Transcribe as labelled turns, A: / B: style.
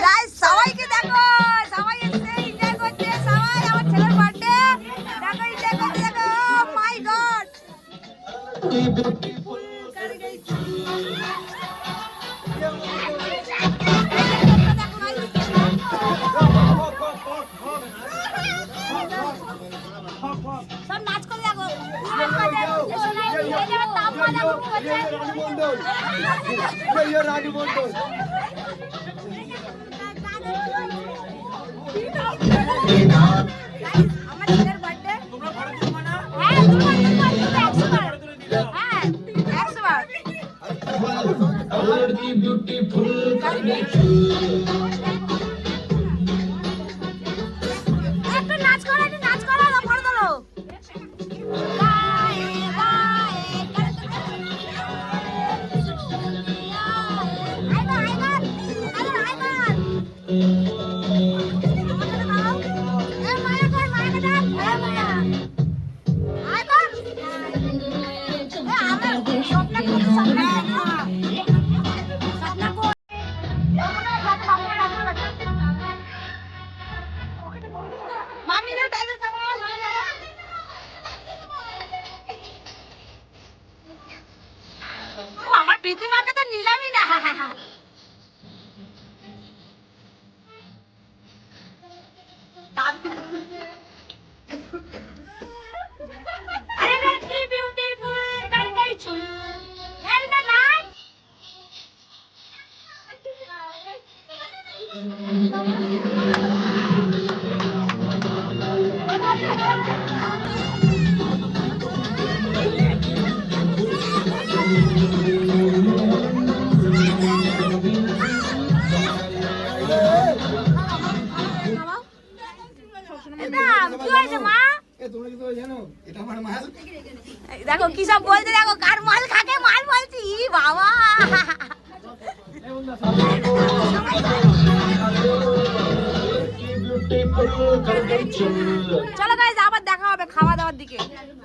A: Guys সবাইকে দেখো, সবাই এসে এনজয় করছে, সবাই আমার ছেলের বার্থডে দেখো, এনজয় করতে দেখো। মাই গড সব নাচ করে দেখো,
B: রানী মন্ডল
A: আমার ছেলের বার্থডে হ্যাঁ 100 বার হ্যাঁ 100 বার একটু নাচ করো, একটু নাচ করো, ফটো তোলো। আমার প্রীতিমাকে তো নিলামই না। দেখো কি সব বলছে, দেখো কার মাল খাকে মাল বলছি বাবা। চলো গাইস আবার দেখা হবে খাওয়া দাওয়ার দিকে।